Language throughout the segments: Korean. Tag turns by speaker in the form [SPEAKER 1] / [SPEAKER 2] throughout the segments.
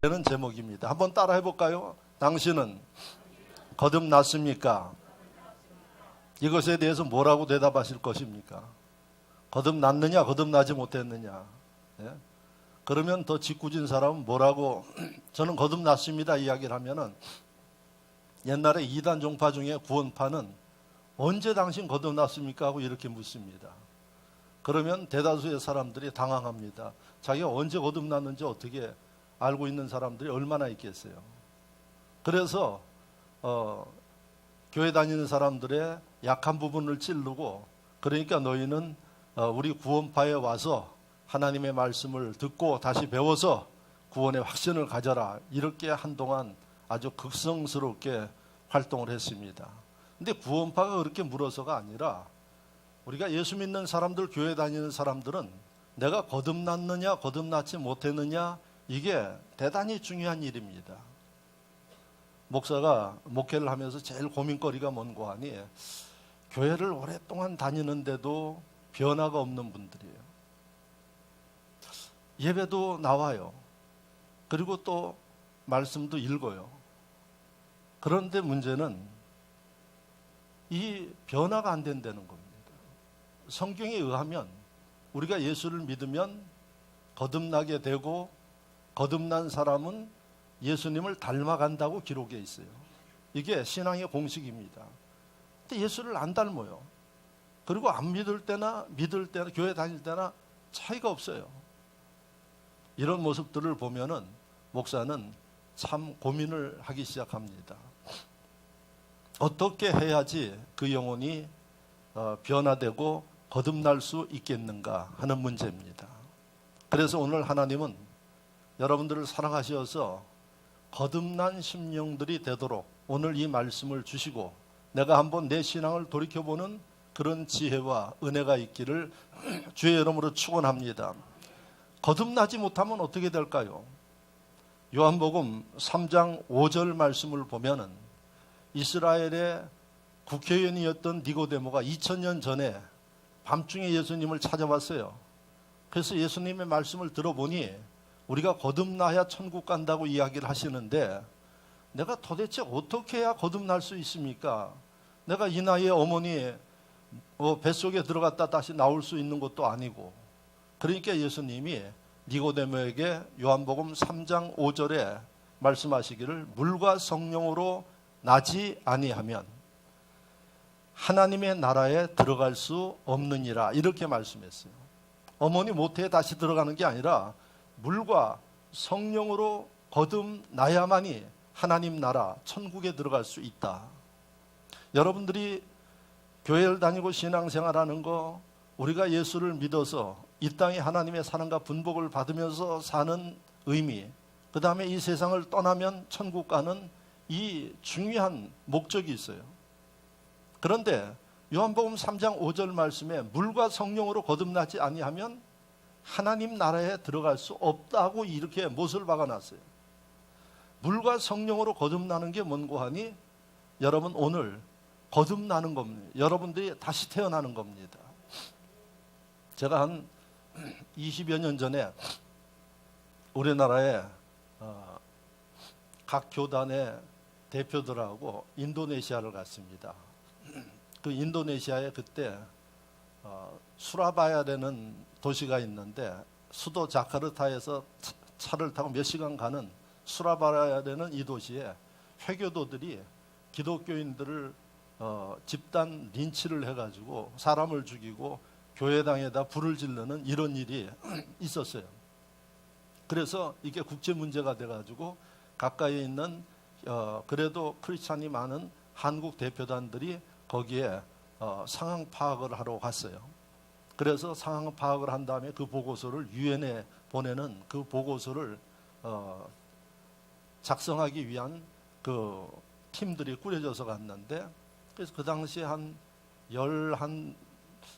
[SPEAKER 1] 되는 제목입니다. 한번 따라 해볼까요? 당신은 거듭났습니까? 이것에 대해서 뭐라고 대답하실 것입니까? 거듭났느냐, 거듭나지 못했느냐? 예? 그러면 더 짓궂은 사람은 뭐라고 저는 거듭났습니다 이야기를 하면은, 옛날에 이단 종파 중에 구원파는 언제 당신 거듭났습니까? 하고 이렇게 묻습니다. 그러면 대다수의 사람들이 당황합니다. 자기가 언제 거듭났는지 어떻게 알고 있는 사람들이 얼마나 있겠어요. 그래서 교회 다니는 사람들의 약한 부분을 찌르고, 그러니까 너희는 우리 구원파에 와서 하나님의 말씀을 듣고 다시 배워서 구원의 확신을 가져라, 이렇게 한동안 아주 극성스럽게 활동을 했습니다. 근데 구원파가 그렇게 물어서가 아니라, 우리가 예수 믿는 사람들, 교회 다니는 사람들은 내가 거듭났느냐 거듭났지 못했느냐, 이게 대단히 중요한 일입니다. 목사가 목회를 하면서 제일 고민거리가 뭔고 하니, 교회를 오랫동안 다니는데도 변화가 없는 분들이에요. 예배도 나와요. 그리고 또 말씀도 읽어요. 그런데 문제는 이 변화가 안 된다는 겁니다. 성경에 의하면 우리가 예수를 믿으면 거듭나게 되고, 거듭난 사람은 예수님을 닮아간다고 기록해 있어요. 이게 신앙의 공식입니다. 근데 예수를 안 닮아요. 그리고 안 믿을 때나 믿을 때나 교회 다닐 때나 차이가 없어요. 이런 모습들을 보면은 목사는 참 고민을 하기 시작합니다. 어떻게 해야지 그 영혼이 변화되고 거듭날 수 있겠는가 하는 문제입니다. 그래서 오늘 하나님은 여러분들을 사랑하셔서 거듭난 심령들이 되도록 오늘 이 말씀을 주시고, 내가 한번 내 신앙을 돌이켜보는 그런 지혜와 은혜가 있기를 주의 이름으로 축원합니다. 거듭나지 못하면 어떻게 될까요? 요한복음 3장 5절 말씀을 보면은, 이스라엘의 국회의원이었던 니고데모가 2000년 전에 밤중에 예수님을 찾아왔어요. 그래서 예수님의 말씀을 들어보니 우리가 거듭나야 천국 간다고 이야기를 하시는데, 내가 도대체 어떻게 해야 거듭날 수 있습니까? 내가 이 나이에 어머니 뱃속에 들어갔다 다시 나올 수 있는 것도 아니고. 그러니까 예수님이 니고데모에게 요한복음 3장 5절에 말씀하시기를, 물과 성령으로 나지 아니하면 하나님의 나라에 들어갈 수 없느니라, 이렇게 말씀했어요. 어머니 모태에 다시 들어가는 게 아니라 물과 성령으로 거듭나야만이 하나님 나라 천국에 들어갈 수 있다. 여러분들이 교회를 다니고 신앙생활하는 거, 우리가 예수를 믿어서 이 땅에 하나님의 사랑과 분복을 받으면서 사는 의미, 그 다음에 이 세상을 떠나면 천국 가는 이 중요한 목적이 있어요. 그런데 요한복음 3장 5절 말씀에 물과 성령으로 거듭나지 아니하면 하나님 나라에 들어갈 수 없다고 이렇게 못을 박아놨어요. 물과 성령으로 거듭나는 게 뭔고 하니, 여러분 오늘 거듭나는 겁니다. 여러분들이 다시 태어나는 겁니다. 제가 한 20여 년 전에 우리나라의 각 교단의 대표들하고 인도네시아를 갔습니다. 그 인도네시아에 그때 수라바야라는 도시가 있는데, 수도 자카르타에서 차를 타고 몇 시간 가는 수라바야라는 이 도시에 회교도들이 기독교인들을 집단 린치를 해가지고 사람을 죽이고 교회당에다 불을 지르는 이런 일이 있었어요. 그래서 이게 국제 문제가 돼가지고 가까이에 있는 그래도 크리스찬이 많은 한국 대표단들이 거기에 상황 파악을 하러 갔어요. 그래서 상황 파악을 한 다음에 그 보고서를 유엔에 보내는, 그 보고서를 작성하기 위한 그 팀들이 꾸려져서 갔는데, 그래서 그 당시에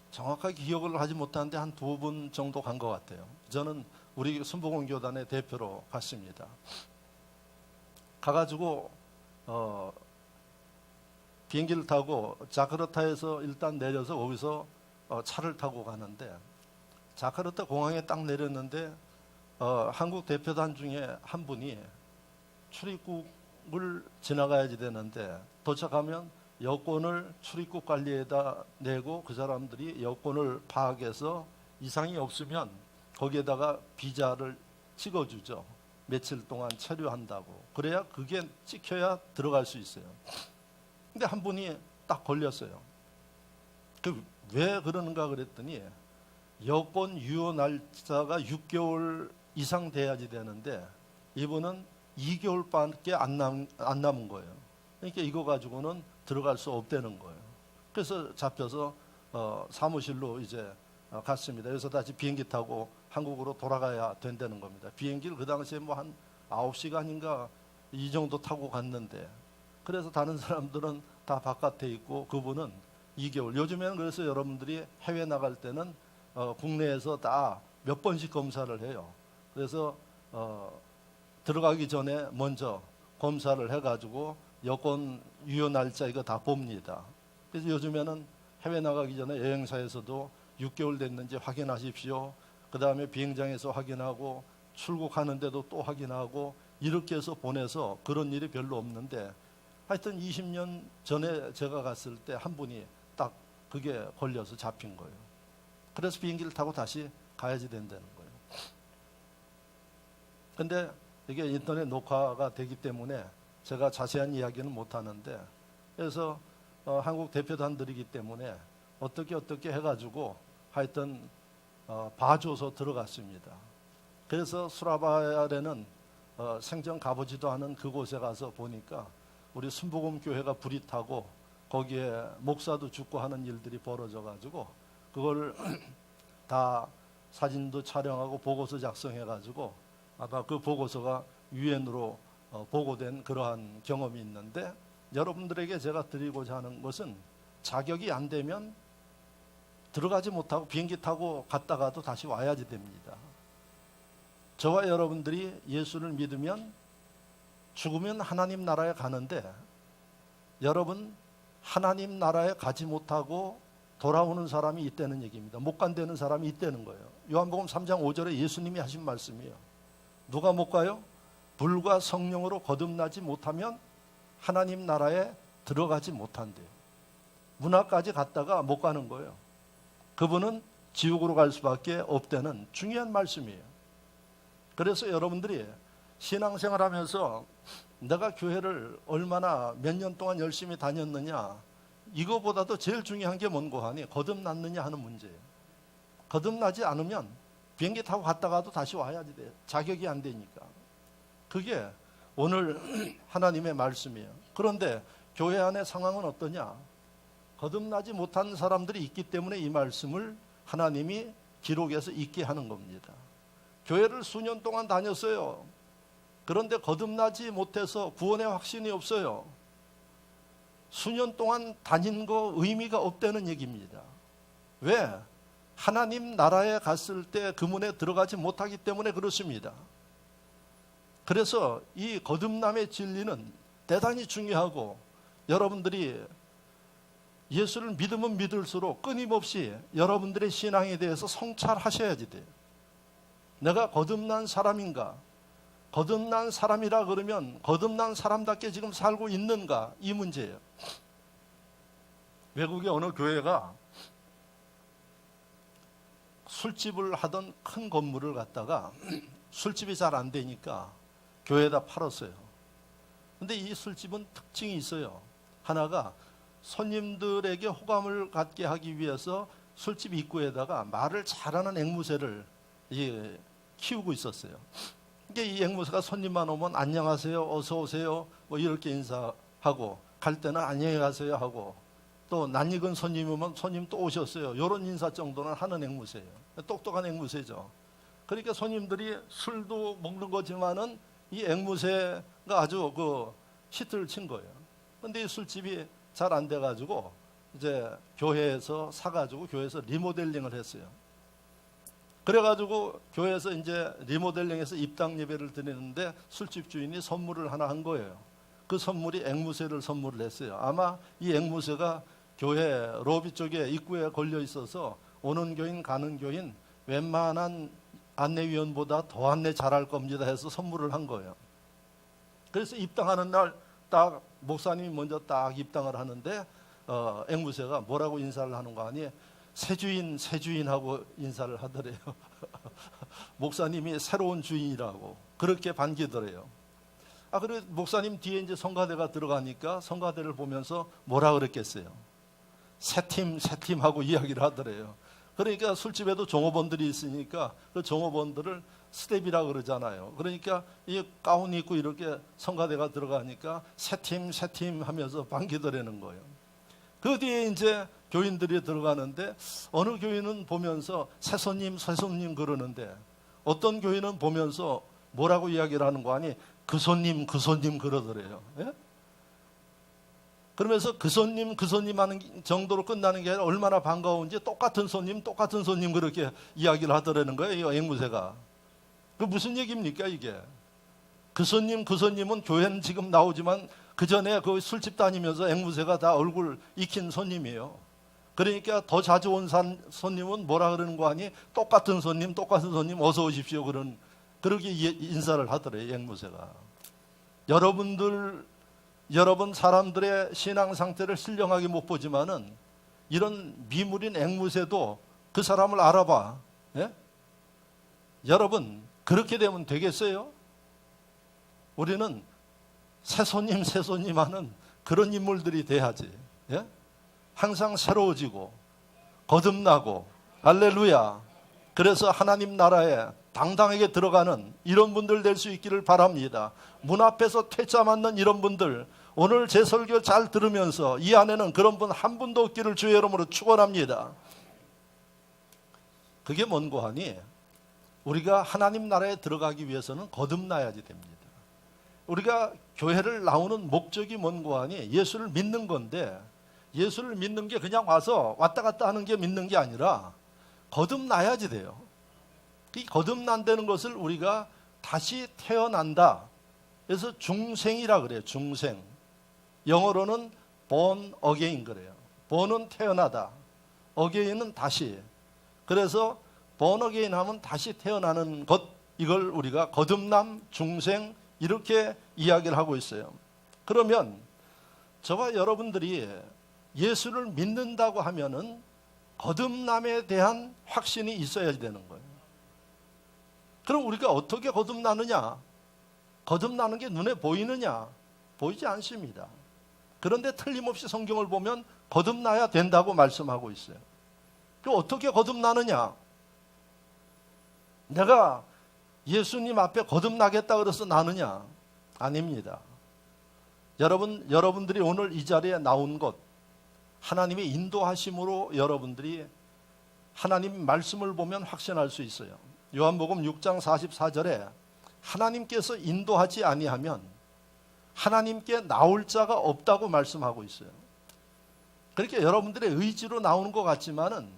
[SPEAKER 1] 정확하게 기억을 하지 못하는데 한 2분 정도 간 것 같아요. 저는 우리 순복음교단의 대표로 갔습니다. 가가지고 비행기를 타고 자카르타에서 일단 내려서 거기서 차를 타고 가는데, 자카르타 공항에 딱 내렸는데 한국 대표단 중에 한 분이 출입국을 지나가야지 되는데 도착하면 여권을 출입국 관리에다 내고 그 사람들이 여권을 파악해서 이상이 없으면 거기에다가 비자를 찍어주죠. 며칠 동안 체류한다고. 그래야 그게 찍혀야 들어갈 수 있어요. 근데 한 분이 딱 걸렸어요. 왜 그러는가 그랬더니 여권 유효 날짜가 6개월 이상 돼야지 되는데 이분은 2개월밖에 안 남은 거예요. 그러니까 이거 가지고는 들어갈 수 없다는 거예요. 그래서 잡혀서 사무실로 이제 갔습니다. 그래서 다시 비행기 타고 한국으로 돌아가야 된다는 겁니다. 비행기를 그 당시에 뭐 한 9시간인가 이 정도 타고 갔는데 그래서 다른 사람들은 다 바깥에 있고 그분은 2개월. 요즘에는 그래서 여러분들이 해외 나갈 때는 국내에서 다 몇 번씩 검사를 해요. 그래서 들어가기 전에 먼저 검사를 해가지고 여권 유효 날짜 이거 다 봅니다. 그래서 요즘에는 해외 나가기 전에 여행사에서도 6개월 됐는지 확인하십시오. 그 다음에 비행장에서 확인하고 출국하는데도 또 확인하고 이렇게 해서 보내서 그런 일이 별로 없는데 하여튼 20년 전에 제가 갔을 때 한 분이 딱 그게 걸려서 잡힌 거예요. 그래서 비행기를 타고 다시 가야지 된다는 거예요. 근데 이게 인터넷 녹화가 되기 때문에 제가 자세한 이야기는 못 하는데 그래서 한국 대표단들이기 때문에 어떻게 해가지고 하여튼 봐줘서 들어갔습니다. 그래서 수라바야에는 생전 가보지도 않은 그곳에 가서 보니까 우리 순복음교회가 불이 타고 거기에 목사도 죽고 하는 일들이 벌어져가지고 그걸 다 사진도 촬영하고 보고서 작성해가지고 아마 그 보고서가 유엔으로 보고된 그러한 경험이 있는데 여러분들에게 제가 드리고자 하는 것은 자격이 안 되면 들어가지 못하고 비행기 타고 갔다가도 다시 와야지 됩니다. 저와 여러분들이 예수를 믿으면 죽으면 하나님 나라에 가는데 여러분 하나님 나라에 가지 못하고 돌아오는 사람이 있다는 얘기입니다. 못 간다는 사람이 있다는 거예요. 요한복음 3장 5절에 예수님이 하신 말씀이에요. 누가 못 가요? 불과 성령으로 거듭나지 못하면 하나님 나라에 들어가지 못한대요. 문화까지 갔다가 못 가는 거예요. 그분은 지옥으로 갈 수밖에 없다는 중요한 말씀이에요. 그래서 여러분들이 신앙생활 하면서 내가 교회를 얼마나 몇 년 동안 열심히 다녔느냐 이거보다도 제일 중요한 게 뭔고 하니 거듭났느냐 하는 문제예요. 거듭나지 않으면 비행기 타고 갔다가도 다시 와야지 돼요. 자격이 안 되니까. 그게 오늘 하나님의 말씀이에요. 그런데 교회 안의 상황은 어떠냐? 거듭나지 못한 사람들이 있기 때문에 이 말씀을 하나님이 기록해서 있게 하는 겁니다. 교회를 수년 동안 다녔어요. 그런데 거듭나지 못해서 구원의 확신이 없어요. 수년 동안 다닌 거 의미가 없다는 얘기입니다. 왜? 하나님 나라에 갔을 때 그 문에 들어가지 못하기 때문에 그렇습니다. 그래서 이 거듭남의 진리는 대단히 중요하고 여러분들이 예수를 믿으면 믿을수록 끊임없이 여러분들의 신앙에 대해서 성찰하셔야지 돼요. 내가 거듭난 사람인가? 거듭난 사람이라 그러면 거듭난 사람답게 지금 살고 있는가? 이 문제예요. 외국의 어느 교회가 술집을 하던 큰 건물을 갖다가 술집이 잘 안 되니까 교회에다 팔았어요. 근데 이 술집은 특징이 있어요. 하나가 손님들에게 호감을 갖게 하기 위해서 술집 입구에다가 말을 잘하는 앵무새를 키우고 있었어요. 그러니까 이 앵무새가 손님만 오면 안녕하세요, 어서 오세요, 뭐 이렇게 인사하고 갈 때는 안녕히 가세요 하고 또 낯익은 손님 오면 손님 또 오셨어요. 이런 인사 정도는 하는 앵무새예요. 똑똑한 앵무새죠. 그러니까 손님들이 술도 먹는 거지만은 이 앵무새가 아주 히트를 친 거예요. 근데 이 술집이 잘 안 돼가지고 이제 교회에서 사가지고 교회에서 리모델링을 했어요. 그래가지고 교회에서 이제 리모델링해서 입당 예배를 드리는데 술집 주인이 선물을 하나 한 거예요. 그 선물이 앵무새를 선물을 했어요. 아마 이 앵무새가 교회 로비 쪽에 입구에 걸려 있어서 오는 교인 가는 교인 웬만한 안내위원보다 더 안내 잘할 겁니다 해서 선물을 한 거예요. 그래서 입당하는 날 딱 목사님이 먼저 딱 입당을 하는데 앵무새가 뭐라고 인사를 하는 거 아니? 새주인하고 인사를 하더래요. 목사님이 새로운 주인이라고 그렇게 반기더래요. 그래 목사님 뒤에 이제 성가대가 들어가니까 성가대를 보면서 뭐라 그랬겠어요? 새 팀 하고 이야기를 하더래요. 그러니까 술집에도 종업원들이 있으니까 그 종업원들을 스텝이라 그러잖아요. 그러니까 이 가운 입고 이렇게 성가대가 들어가니까 새 팀 하면서 반기더라는 거예요. 그 뒤에 이제 교인들이 들어가는데 어느 교인은 보면서 새 손님 그러는데 어떤 교인은 보면서 뭐라고 이야기를 하는 거 아니? 그 손님 그러더래요. 예? 그러면서 그 손님 하는 정도로 끝나는 게 아니라 얼마나 반가운지 똑같은 손님 그렇게 이야기를 하더라는 거예요. 이 앵무새가. 그 무슨 얘기입니까 이게? 그 손님은 교회는 지금 나오지만 그 전에 그 술집 다니면서 앵무새가 다 얼굴 익힌 손님이에요. 그러니까 더 자주 온 손님은 뭐라 그러는 거 아니? 똑같은 손님 어서 오십시오 그렇게 인사를 하더래요. 앵무새가. 여러분 사람들의 신앙 상태를 신령하게 못 보지만은 이런 미물인 앵무새도 그 사람을 알아봐. 예? 여러분 그렇게 되면 되겠어요? 우리는 새 손님 하는 그런 인물들이 돼야지. 예? 항상 새로워지고 거듭나고 할렐루야. 그래서 하나님 나라에 당당하게 들어가는 이런 분들 될 수 있기를 바랍니다. 문 앞에서 퇴짜 맞는 이런 분들 오늘 제 설교 잘 들으면서 이 안에는 그런 분 한 분도 없기를 주의 이름으로 축원합니다. 그게 뭔고 하니 우리가 하나님 나라에 들어가기 위해서는 거듭나야지 됩니다. 우리가 교회를 나오는 목적이 뭔고 하니 예수를 믿는 건데 예수를 믿는 게 그냥 와서 왔다 갔다 하는 게 믿는 게 아니라 거듭나야지 돼요. 이 거듭난다는 것을 우리가 다시 태어난다. 그래서 중생이라 그래요. 중생. 영어로는 born again 그래요. born은 태어나다. again은 다시. 그래서 born again 하면 다시 태어나는 것. 이걸 우리가 거듭남, 중생 이렇게 이야기를 하고 있어요. 그러면 저와 여러분들이 예수를 믿는다고 하면은 거듭남에 대한 확신이 있어야 되는 거예요. 그럼 우리가 어떻게 거듭나느냐? 거듭나는 게 눈에 보이느냐? 보이지 않습니다. 그런데 틀림없이 성경을 보면 거듭나야 된다고 말씀하고 있어요. 그럼 어떻게 거듭나느냐? 내가 예수님 앞에 거듭나겠다 그래서 나느냐? 아닙니다. 여러분들이 오늘 이 자리에 나온 것 하나님의 인도하심으로 여러분들이 하나님 말씀을 보면 확신할 수 있어요. 요한복음 6장 44절에 하나님께서 인도하지 아니하면 하나님께 나올 자가 없다고 말씀하고 있어요. 그렇게 여러분들의 의지로 나오는 것 같지만은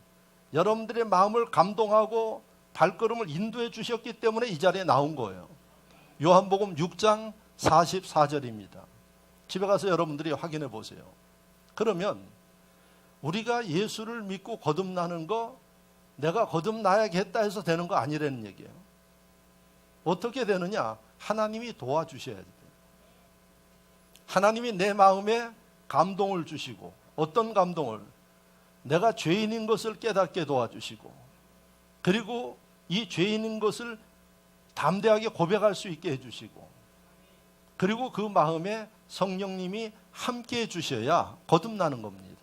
[SPEAKER 1] 여러분들의 마음을 감동하고 발걸음을 인도해 주셨기 때문에 이 자리에 나온 거예요. 요한복음 6장 44절입니다. 집에 가서 여러분들이 확인해 보세요. 그러면 우리가 예수를 믿고 거듭나는 거 내가 거듭나야겠다 해서 되는 거 아니라는 얘기예요. 어떻게 되느냐? 하나님이 도와주셔야 돼요. 하나님이 내 마음에 감동을 주시고 어떤 감동을? 내가 죄인인 것을 깨닫게 도와주시고 그리고 이 죄인인 것을 담대하게 고백할 수 있게 해주시고 그리고 그 마음에 성령님이 함께 해주셔야 거듭나는 겁니다.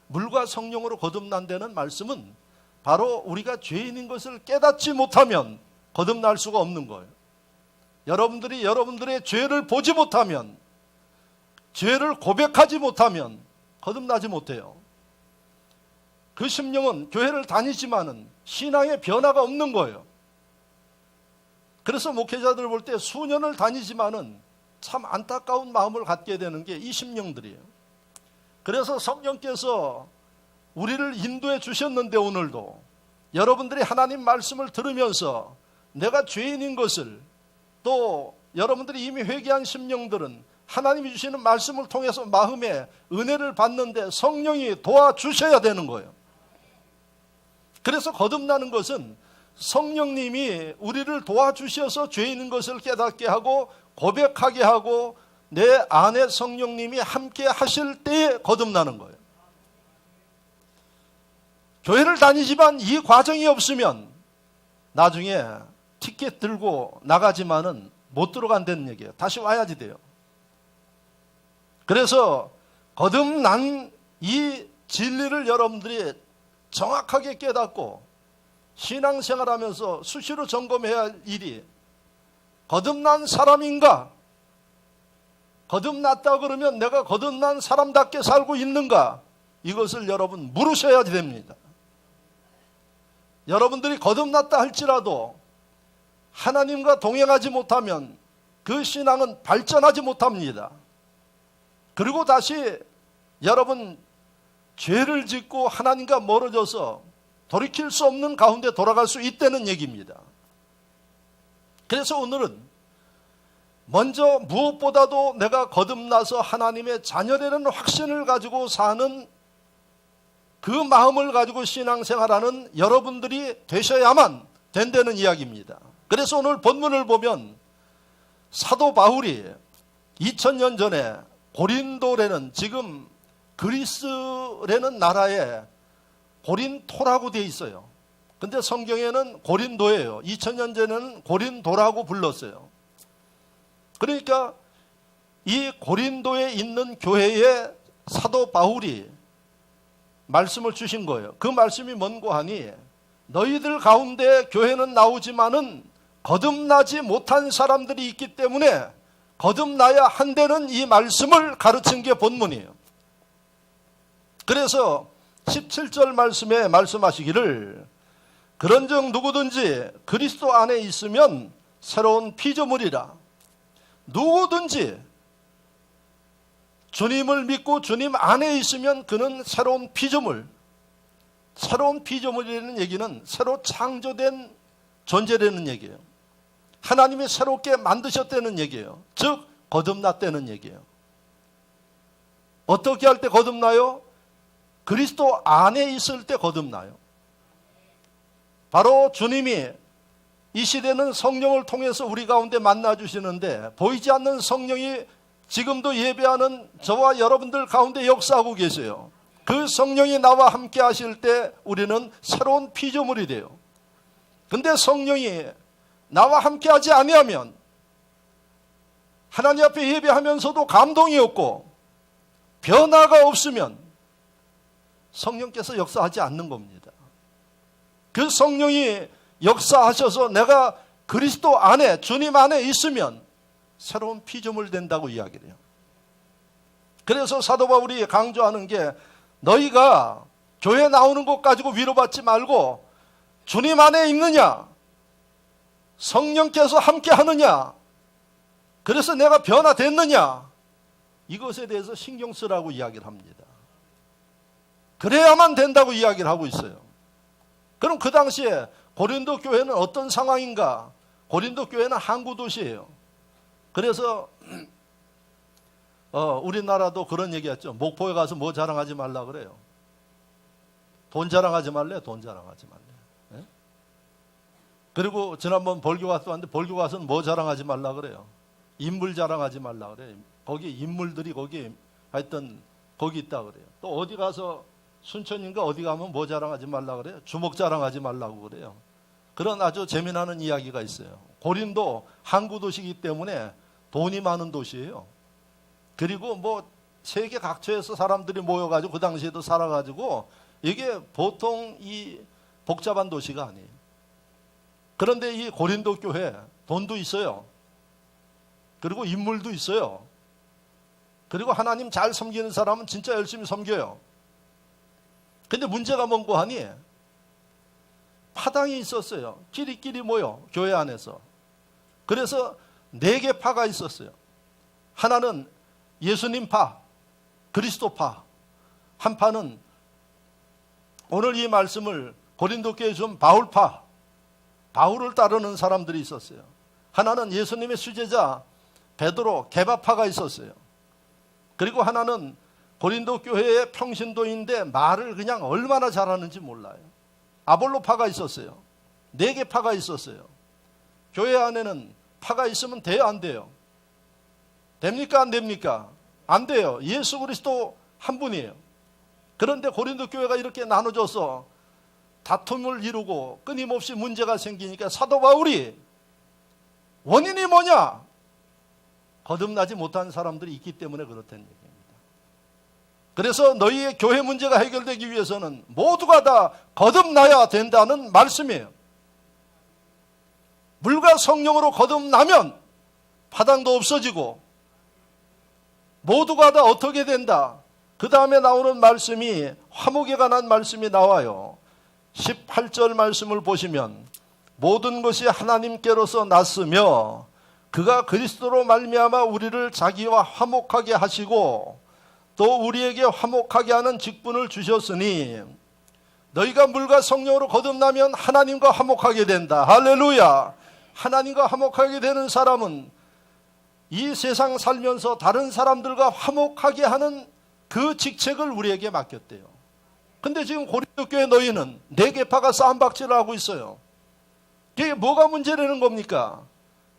[SPEAKER 1] 물과 성령으로 거듭난다는 말씀은 바로 우리가 죄인인 것을 깨닫지 못하면 거듭날 수가 없는 거예요. 여러분들이 여러분들의 죄를 보지 못하면 죄를 고백하지 못하면 거듭나지 못해요. 그 심령은 교회를 다니지만은 신앙의 변화가 없는 거예요. 그래서 목회자들 볼 때 수년을 다니지만은 참 안타까운 마음을 갖게 되는 게 이 심령들이에요. 그래서 성령께서 우리를 인도해 주셨는데 오늘도 여러분들이 하나님 말씀을 들으면서 내가 죄인인 것을 또 여러분들이 이미 회개한 심령들은 하나님이 주시는 말씀을 통해서 마음에 은혜를 받는데 성령이 도와주셔야 되는 거예요. 그래서 거듭나는 것은 성령님이 우리를 도와주셔서 죄 있는 것을 깨닫게 하고 고백하게 하고 내 안에 성령님이 함께 하실 때에 거듭나는 거예요. 교회를 다니지만 이 과정이 없으면 나중에 티켓 들고 나가지만은 못 들어간다는 얘기예요. 다시 와야지 돼요. 그래서 거듭난 이 진리를 여러분들이 정확하게 깨닫고 신앙생활하면서 수시로 점검해야 할 일이 거듭난 사람인가? 거듭났다 그러면 내가 거듭난 사람답게 살고 있는가? 이것을 여러분 물으셔야 됩니다. 여러분들이 거듭났다 할지라도 하나님과 동행하지 못하면 그 신앙은 발전하지 못합니다. 그리고 다시 여러분 죄를 짓고 하나님과 멀어져서 돌이킬 수 없는 가운데 돌아갈 수 있다는 얘기입니다. 그래서 오늘은 먼저 무엇보다도 내가 거듭나서 하나님의 자녀라는 확신을 가지고 사는 그 마음을 가지고 신앙생활하는 여러분들이 되셔야만 된다는 이야기입니다. 그래서 오늘 본문을 보면 사도 바울이 2000년 전에 고린도라는 지금 그리스라는 나라에 고린토라고 되어 있어요. 근데 성경에는 고린도예요. 2000년 전에는 고린도라고 불렀어요. 그러니까 이 고린도에 있는 교회에 사도 바울이 말씀을 주신 거예요. 그 말씀이 뭔고 하니 너희들 가운데 교회는 나오지만은 거듭나지 못한 사람들이 있기 때문에 거듭나야 한다는 이 말씀을 가르친 게 본문이에요. 그래서 17절 말씀에 말씀하시기를 그런즉 누구든지 그리스도 안에 있으면 새로운 피조물이라. 누구든지 주님을 믿고 주님 안에 있으면 그는 새로운 피조물. 새로운 피조물이라는 얘기는 새로 창조된 존재라는 얘기예요. 하나님이 새롭게 만드셨다는 얘기예요. 즉 거듭났다는 얘기예요. 어떻게 할 때 거듭나요? 그리스도 안에 있을 때 거듭나요. 바로 주님이 이 시대는 성령을 통해서 우리 가운데 만나주시는데 보이지 않는 성령이 지금도 예배하는 저와 여러분들 가운데 역사하고 계세요. 그 성령이 나와 함께 하실 때 우리는 새로운 피조물이 돼요. 근데 성령이 나와 함께 하지 아니하면 하나님 앞에 예배하면서도 감동이 없고 변화가 없으면 성령께서 역사하지 않는 겁니다. 그 성령이 역사하셔서 내가 그리스도 안에 주님 안에 있으면 새로운 피조물 된다고 이야기를 해요. 그래서 사도 바울이 강조하는 게 너희가 교회 나오는 것 가지고 위로받지 말고 주님 안에 있느냐? 성령께서 함께 하느냐? 그래서 내가 변화됐느냐? 이것에 대해서 신경 쓰라고 이야기를 합니다. 그래야만 된다고 이야기를 하고 있어요. 그럼 그 당시에 고린도 교회는 어떤 상황인가? 고린도 교회는 항구 도시예요. 그래서 우리나라도 그런 얘기했죠. 목포에 가서 뭐 자랑하지 말라 그래요. 돈 자랑하지 말래. 돈 자랑하지 말래. 네? 그리고 지난번 벌교 가서 왔는데 벌교 가서는 뭐 자랑하지 말라 그래요. 인물 자랑하지 말라 그래요. 거기 인물들이 거기 하여튼 거기 있다 그래요. 또 어디 가서 순천인가 어디 가면 뭐 자랑하지 말라 그래요. 주먹 자랑하지 말라고 그래요. 그런 아주 재미나는 이야기가 있어요. 고린도 항구 도시이기 때문에 돈이 많은 도시예요. 그리고 뭐 세계 각처에서 사람들이 모여가지고 그 당시에도 살아가지고 이게 보통 이 복잡한 도시가 아니에요. 그런데 이 고린도 교회 돈도 있어요. 그리고 인물도 있어요. 그리고 하나님 잘 섬기는 사람은 진짜 열심히 섬겨요. 근데 문제가 뭔고 하니 파당이 있었어요. 끼리끼리 모여 교회 안에서. 그래서 4개 파가 있었어요. 하나는 예수님 파, 그리스도 파. 한 파는 오늘 이 말씀을 고린도 교회에 준 바울 파, 바울을 따르는 사람들이 있었어요. 하나는 예수님의 수제자 베드로 게바파가 있었어요. 그리고 하나는 고린도 교회의 평신도인데 말을 그냥 얼마나 잘하는지 몰라요. 아볼로파가 있었어요. 4개 파가 있었어요. 교회 안에는 파가 있으면 돼요, 안 돼요? 됩니까, 안 됩니까? 안 돼요. 예수 그리스도 한 분이에요. 그런데 고린도 교회가 이렇게 나눠져서 다툼을 이루고 끊임없이 문제가 생기니까 사도 바울이 원인이 뭐냐? 거듭나지 못한 사람들이 있기 때문에 그렇다는 얘기입니다. 그래서 너희의 교회 문제가 해결되기 위해서는 모두가 다 거듭나야 된다는 말씀이에요. 물과 성령으로 거듭나면 파당도 없어지고 모두가 다 어떻게 된다? 그 다음에 나오는 말씀이 화목에 관한 말씀이 나와요. 18절 말씀을 보시면 모든 것이 하나님께로서 났으며 그가 그리스도로 말미암아 우리를 자기와 화목하게 하시고 또 우리에게 화목하게 하는 직분을 주셨으니 너희가 물과 성령으로 거듭나면 하나님과 화목하게 된다. 할렐루야. 하나님과 화목하게 되는 사람은 이 세상 살면서 다른 사람들과 화목하게 하는 그 직책을 우리에게 맡겼대요. 근데 지금 고린도 교회 너희는 4개 파가 싸움박질을 하고 있어요. 이게 뭐가 문제라는 겁니까?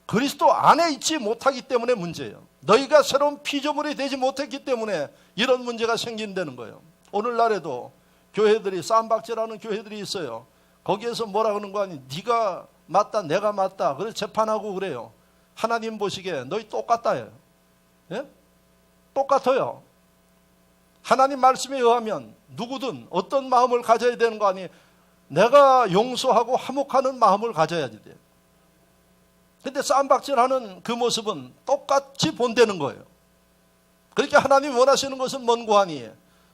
[SPEAKER 1] 그리스도 안에 있지 못하기 때문에 문제예요. 너희가 새로운 피조물이 되지 못했기 때문에 이런 문제가 생긴다는 거예요. 오늘날에도 교회들이 싸움박질하는 교회들이 있어요. 거기에서 뭐라 그러는 거 아니? 네가 맞다 내가 맞다 그래서 재판하고 그래요. 하나님 보시기에 너희 똑같다요. 예? 똑같아요. 하나님 말씀에 의하면 누구든 어떤 마음을 가져야 되는 거 아니? 내가 용서하고 화목하는 마음을 가져야지 돼. 근데 싸움박질하는 그 모습은 똑같이 본다는 거예요. 그러니까 하나님이 원하시는 것은 뭔고 하니?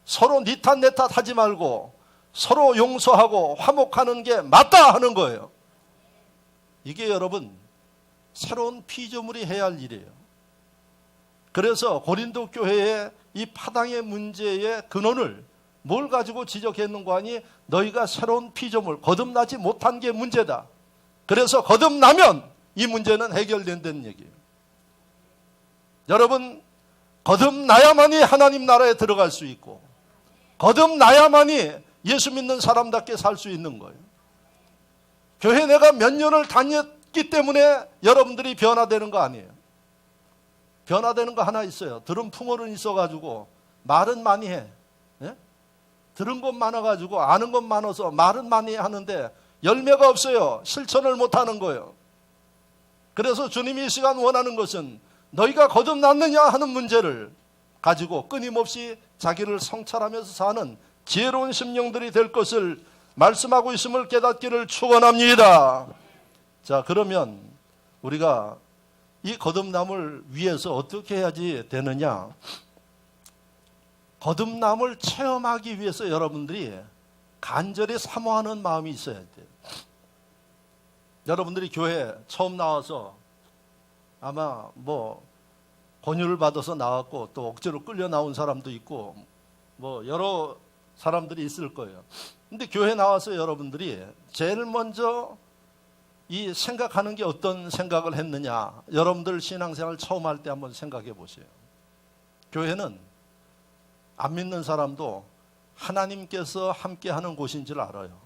[SPEAKER 1] 서로 니 탓 내 탓 하지 말고 서로 용서하고 화목하는 게 맞다 하는 거예요. 이게 여러분 새로운 피조물이 해야 할 일이에요. 그래서 고린도 교회의 이 파당의 문제의 근원을 뭘 가지고 지적했는가 하니 너희가 새로운 피조물 거듭나지 못한 게 문제다. 그래서 거듭나면 이 문제는 해결된다는 얘기예요. 여러분 거듭나야만이 하나님 나라에 들어갈 수 있고 거듭나야만이 예수 믿는 사람답게 살 수 있는 거예요. 교회 내가 몇 년을 다녔기 때문에 여러분들이 변화되는 거 아니에요. 변화되는 거 하나 있어요. 들은 풍어는 있어가지고 말은 많이 해. 예? 들은 것 많아가지고 아는 것 많아서 말은 많이 하는데 열매가 없어요. 실천을 못하는 거예요. 그래서 주님이 이 시간 원하는 것은 너희가 거듭났느냐 하는 문제를 가지고 끊임없이 자기를 성찰하면서 사는 지혜로운 심령들이 될 것을 말씀하고 있음을 깨닫기를 축원합니다. 자, 그러면 우리가 이 거듭남을 위해서 어떻게 해야지 되느냐? 거듭남을 체험하기 위해서 여러분들이 간절히 사모하는 마음이 있어야 돼요. 여러분들이 교회 처음 나와서 아마 뭐 권유를 받아서 나왔고 또 억지로 끌려 나온 사람도 있고 뭐 여러 사람들이 있을 거예요. 근데 교회 나와서 여러분들이 제일 먼저 이 생각하는 게 어떤 생각을 했느냐? 여러분들 신앙생활 처음 할 때 한번 생각해 보세요. 교회는 안 믿는 사람도 하나님께서 함께하는 곳인 줄 알아요.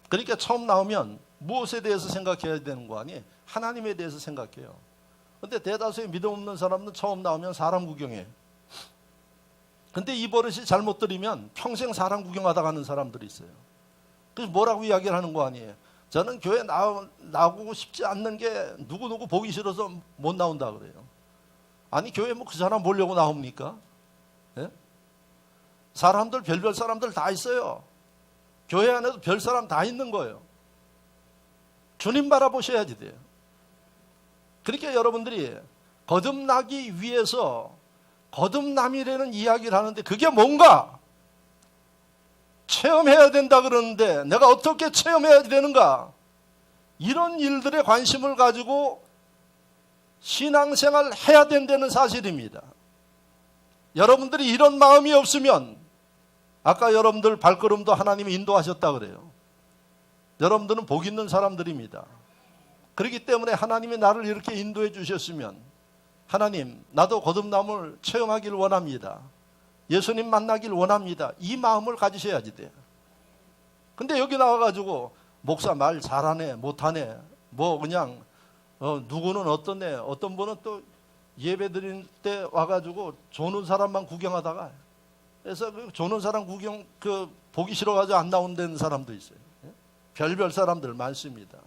[SPEAKER 1] 그러니까 처음 나오면 무엇에 대해서 생각해야 되는 거 아니? 하나님에 대해서 생각해요. 근데 대다수의 믿음 없는 사람은 처음 나오면 사람 구경해. 근데 이 버릇이 잘못 들이면 평생 사람 구경하다 가는 사람들이 있어요. 그래서 뭐라고 이야기를 하는 거 아니에요? 저는 교회 나오고 싶지 않는 게 누구누구 보기 싫어서 못 나온다 그래요. 아니 교회 뭐 그 사람 보려고 나옵니까? 예? 사람들 별별 사람들 다 있어요. 교회 안에도 별 사람 다 있는 거예요. 주님 바라보셔야지 돼요. 그러니까 여러분들이 거듭나기 위해서 거듭남이라는 이야기를 하는데 그게 뭔가? 체험해야 된다 그러는데 내가 어떻게 체험해야 되는가? 이런 일들에 관심을 가지고 신앙생활 해야 된다는 사실입니다. 여러분들이 이런 마음이 없으면 아까 여러분들 발걸음도 하나님이 인도하셨다 그래요. 여러분들은 복 있는 사람들입니다. 그렇기 때문에 하나님이 나를 이렇게 인도해 주셨으면 하나님 나도 거듭남을 체험하기를 원합니다. 예수님 만나길 원합니다. 이 마음을 가지셔야지 돼요. 근데 여기 나와가지고 목사 말 잘하네 못하네 뭐 그냥 누구는 어떠네 어떤 분은 또 예배 드릴 때 와가지고 조는 사람만 구경하다가 그래서 그 조는 사람 구경 보기 싫어가지고 안 나온다는 사람도 있어요. 별별 사람들 많습니다.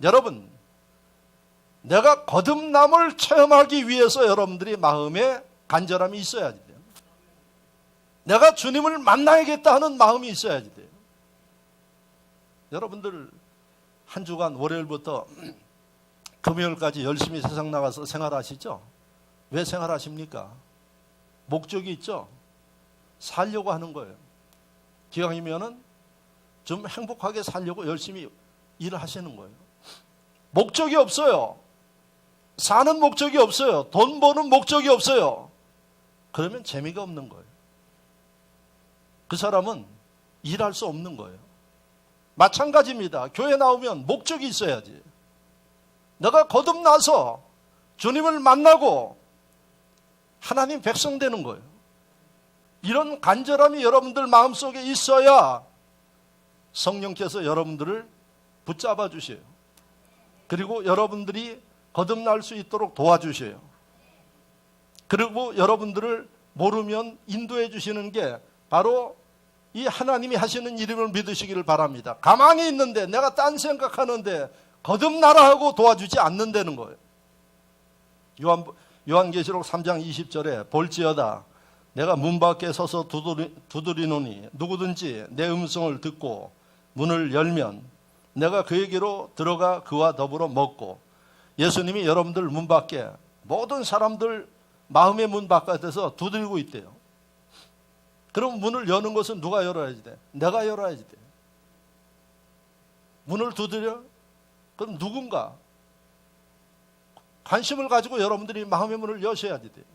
[SPEAKER 1] 여러분 내가 거듭남을 체험하기 위해서 여러분들이 마음에 간절함이 있어야지 돼요. 내가 주님을 만나야겠다 하는 마음이 있어야지 돼요. 여러분들 한 주간 월요일부터 금요일까지 열심히 세상 나가서 생활하시죠? 왜 생활하십니까? 목적이 있죠? 살려고 하는 거예요. 기왕이면은 좀 행복하게 살려고 열심히 일을 하시는 거예요. 목적이 없어요. 사는 목적이 없어요. 돈 버는 목적이 없어요. 그러면 재미가 없는 거예요. 그 사람은 일할 수 없는 거예요. 마찬가지입니다. 교회 나오면 목적이 있어야지. 내가 거듭나서 주님을 만나고 하나님 백성 되는 거예요. 이런 간절함이 여러분들 마음속에 있어야 성령께서 여러분들을 붙잡아 주셔요. 그리고 여러분들이 거듭날 수 있도록 도와주셔요. 그리고 여러분들을 모르면 인도해 주시는 게 바로 이 하나님이 하시는 일임을 믿으시기를 바랍니다. 가만히 있는데 내가 딴 생각하는데 거듭나라 하고 도와주지 않는다는 거예요. 요한계시록 3장 20절에 볼지어다 내가 문 밖에 서서 두드리노니 누구든지 내 음성을 듣고 문을 열면 내가 그에게로 들어가 그와 더불어 먹고. 예수님이 여러분들 문 밖에 모든 사람들 마음의 문 바깥에서 두드리고 있대요. 그럼 문을 여는 것은 누가 열어야지 돼? 내가 열어야지 돼. 문을 두드려? 그럼 누군가 관심을 가지고 여러분들이 마음의 문을 여셔야지 돼요.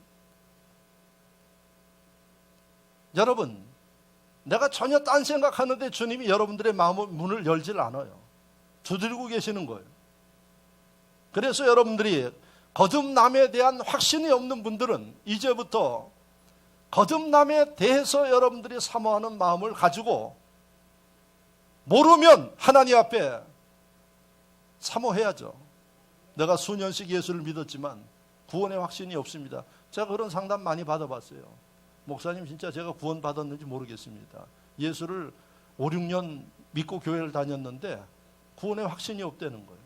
[SPEAKER 1] 여러분, 내가 전혀 딴 생각하는데 주님이 여러분들의 마음의 문을 열질 않아요. 두드리고 계시는 거예요. 그래서 여러분들이 거듭남에 대한 확신이 없는 분들은 이제부터 거듭남에 대해서 여러분들이 사모하는 마음을 가지고 모르면 하나님 앞에 사모해야죠. 내가 수년씩 예수를 믿었지만 구원의 확신이 없습니다. 제가 그런 상담 많이 받아봤어요. 목사님 진짜 제가 구원 받았는지 모르겠습니다. 예수를 5, 6년 믿고 교회를 다녔는데 구원의 확신이 없다는 거예요.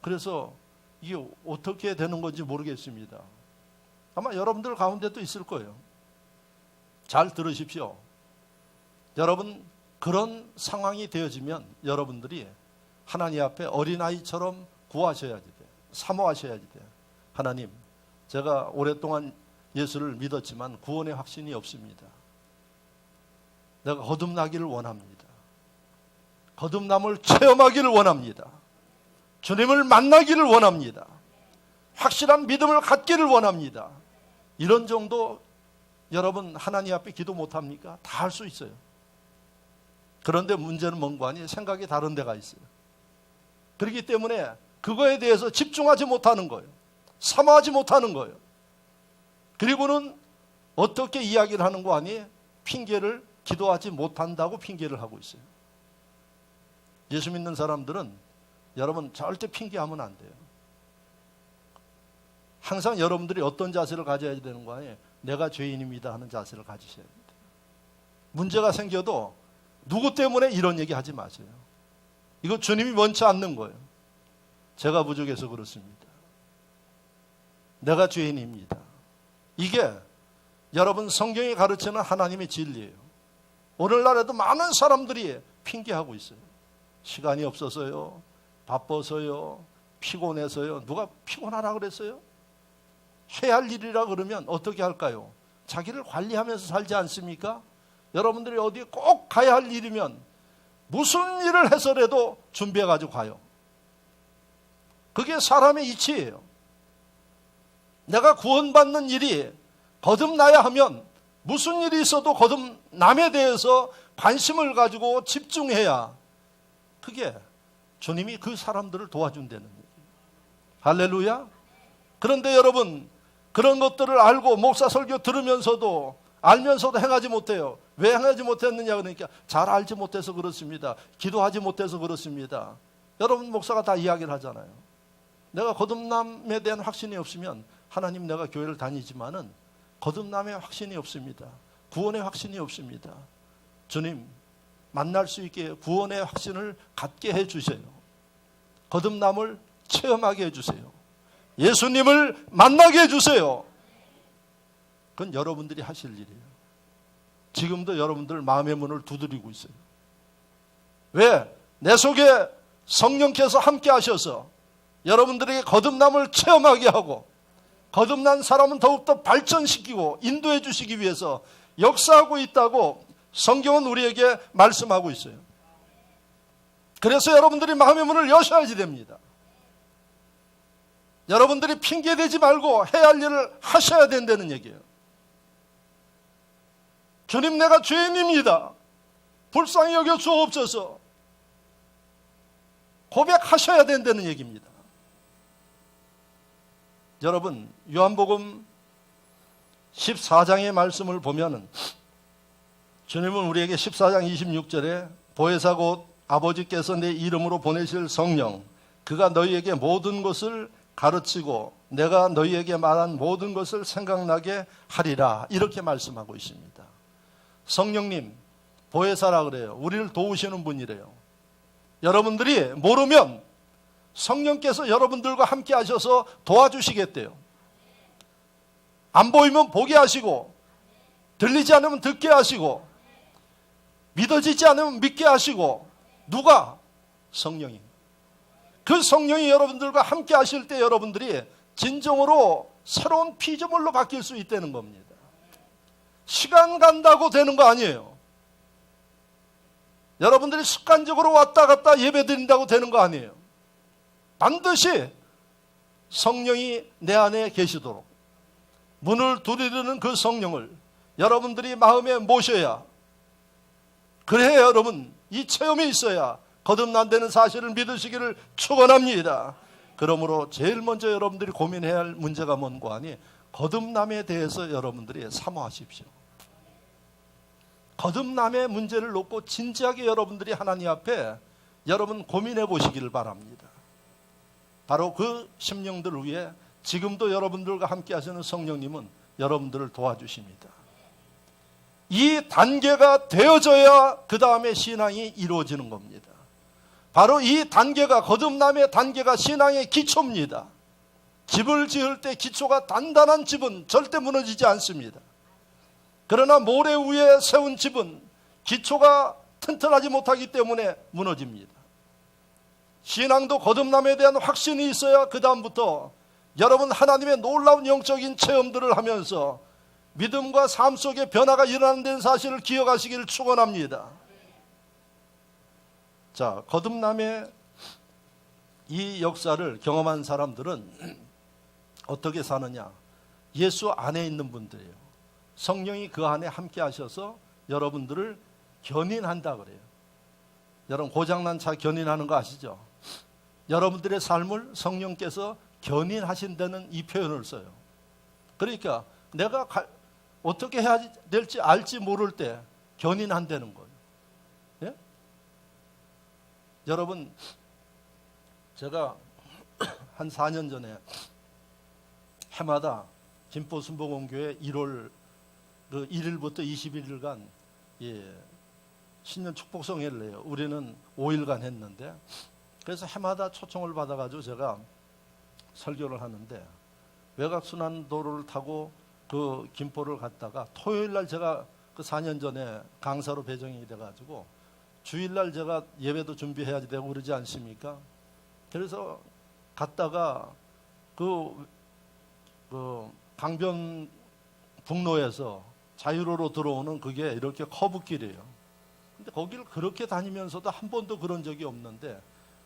[SPEAKER 1] 그래서 이게 어떻게 되는 건지 모르겠습니다. 아마 여러분들 가운데도 있을 거예요. 잘 들으십시오. 여러분 그런 상황이 되어지면 여러분들이 하나님 앞에 어린아이처럼 구하셔야지 돼요. 사모하셔야지 돼요. 하나님, 제가 오랫동안 예수를 믿었지만 구원의 확신이 없습니다. 내가 거듭나기를 원합니다. 거듭남을 체험하기를 원합니다. 주님을 만나기를 원합니다. 확실한 믿음을 갖기를 원합니다. 이런 정도 여러분 하나님 앞에 기도 못합니까? 다 할 수 있어요. 그런데 문제는 뭔가 아니 생각이 다른 데가 있어요. 그렇기 때문에 그거에 대해서 집중하지 못하는 거예요. 사모하지 못하는 거예요. 그리고는 어떻게 이야기를 하는 거 아니 핑계를 기도하지 못한다고 핑계를 하고 있어요. 예수 믿는 사람들은 여러분 절대 핑계하면 안 돼요. 항상 여러분들이 어떤 자세를 가져야 되는 거 아니에요? 내가 죄인입니다 하는 자세를 가지셔야 돼요. 문제가 생겨도 누구 때문에 이런 얘기 하지 마세요. 이거 주님이 원치 않는 거예요. 제가 부족해서 그렇습니다. 내가 죄인입니다. 이게 여러분 성경이 가르치는 하나님의 진리예요. 오늘날에도 많은 사람들이 핑계하고 있어요. 시간이 없어서요. 바빠서요. 피곤해서요. 누가 피곤하라 그랬어요? 해야 할 일이라 그러면 어떻게 할까요? 자기를 관리하면서 살지 않습니까? 여러분들이 어디에 꼭 가야 할 일이면 무슨 일을 해서라도 준비해가지고 가요. 그게 사람의 이치예요. 내가 구원받는 일이 거듭나야 하면 무슨 일이 있어도 거듭남에 대해서 관심을 가지고 집중해야 그게 주님이 그 사람들을 도와준다는 얘기예요. 할렐루야. 그런데 여러분 그런 것들을 알고 목사 설교 들으면서도 알면서도 행하지 못해요. 왜 행하지 못했느냐 그러니까 잘 알지 못해서 그렇습니다. 기도하지 못해서 그렇습니다. 여러분 목사가 다 이야기를 하잖아요. 내가 거듭남에 대한 확신이 없으면 하나님 내가 교회를 다니지만은 거듭남의 확신이 없습니다. 구원의 확신이 없습니다. 주님 만날 수 있게 구원의 확신을 갖게 해주세요. 거듭남을 체험하게 해주세요. 예수님을 만나게 해주세요. 그건 여러분들이 하실 일이에요. 지금도 여러분들 마음의 문을 두드리고 있어요. 왜? 내 속에 성령께서 함께 하셔서 여러분들에게 거듭남을 체험하게 하고 거듭난 사람은 더욱더 발전시키고 인도해 주시기 위해서 역사하고 있다고 성경은 우리에게 말씀하고 있어요. 그래서 여러분들이 마음의 문을 여셔야지 됩니다. 여러분들이 핑계대지 말고 해야 할 일을 하셔야 된다는 얘기예요. 주님 내가 죄인입니다. 불쌍히 여겨 주옵소서. 고백하셔야 된다는 얘기입니다. 여러분 요한복음 14장의 말씀을 보면은 주님은 우리에게 14장 26절에 보혜사 곧 아버지께서 내 이름으로 보내실 성령 그가 너희에게 모든 것을 가르치고 내가 너희에게 말한 모든 것을 생각나게 하리라 이렇게 말씀하고 있습니다. 성령님 보혜사라 그래요. 우리를 도우시는 분이래요. 여러분들이 모르면 성령께서 여러분들과 함께 하셔서 도와주시겠대요. 안 보이면 보게 하시고 들리지 않으면 듣게 하시고 믿어지지 않으면 믿게 하시고 누가? 성령이. 그 성령이 여러분들과 함께 하실 때 여러분들이 진정으로 새로운 피조물로 바뀔 수 있다는 겁니다. 시간 간다고 되는 거 아니에요. 여러분들이 습관적으로 왔다 갔다 예배 드린다고 되는 거 아니에요. 반드시 성령이 내 안에 계시도록 문을 두드리는 그 성령을 여러분들이 마음에 모셔야 그래야 여러분 이 체험이 있어야 거듭난다는 사실을 믿으시기를 축원합니다. 그러므로 제일 먼저 여러분들이 고민해야 할 문제가 뭔가 하니 거듭남에 대해서 여러분들이 사모하십시오. 거듭남의 문제를 놓고 진지하게 여러분들이 하나님 앞에 여러분 고민해 보시기를 바랍니다. 바로 그 심령들을 위해 지금도 여러분들과 함께 하시는 성령님은 여러분들을 도와주십니다. 이 단계가 되어져야 그 다음에 신앙이 이루어지는 겁니다. 바로 이 단계가 거듭남의 단계가 신앙의 기초입니다. 집을 지을 때 기초가 단단한 집은 절대 무너지지 않습니다. 그러나 모래 위에 세운 집은 기초가 튼튼하지 못하기 때문에 무너집니다. 신앙도 거듭남에 대한 확신이 있어야 그 다음부터 여러분 하나님의 놀라운 영적인 체험들을 하면서 믿음과 삶 속에 변화가 일어나는 데는 사실을 기억하시기를 축원합니다. 자, 거듭남의 이 역사를 경험한 사람들은 어떻게 사느냐? 예수 안에 있는 분들이에요. 성령이 그 안에 함께 하셔서 여러분들을 견인한다 그래요. 여러분 고장난 차 견인하는 거 아시죠? 여러분들의 삶을 성령께서 견인하신다는 이 표현을 써요. 그러니까 내가 어떻게 해야 될지 알지 모를 때 견인한다는 거예요. 예? 여러분 제가 한 4년 전에 해마다 김포순복음교회 1월 그 1일부터 21일간 신년 축복성회를 해요. 우리는 5일간 했는데 그래서 해마다 초청을 받아가지고 제가 설교를 하는데 외곽순환도로를 타고 그 김포를 갔다가 토요일날 제가 그 4년 전에 강사로 배정이 돼가지고 주일날 제가 예배도 준비해야 되고 그러지 않습니까? 그래서 갔다가 그 강변 북로에서 자유로로 들어오는 그게 이렇게 커브길이에요. 근데 거기를 그렇게 다니면서도 한 번도 그런 적이 없는데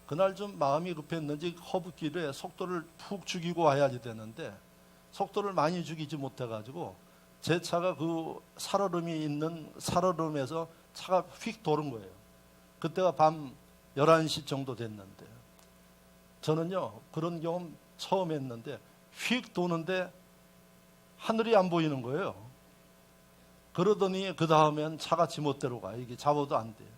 [SPEAKER 1] 그날 좀 마음이 급했는지 커브길에 속도를 푹 죽이고 와야지 되는데 속도를 많이 죽이지 못해가지고 제 차가 그 살얼음이 있는 살얼음에서 차가 휙 도는 거예요. 그때가 밤 11시 정도 됐는데 저는요 그런 경험 처음 했는데 휙 도는데 하늘이 안 보이는 거예요. 그러더니 그 다음엔 차가 지멋대로 가요. 이게 잡아도 안 돼요.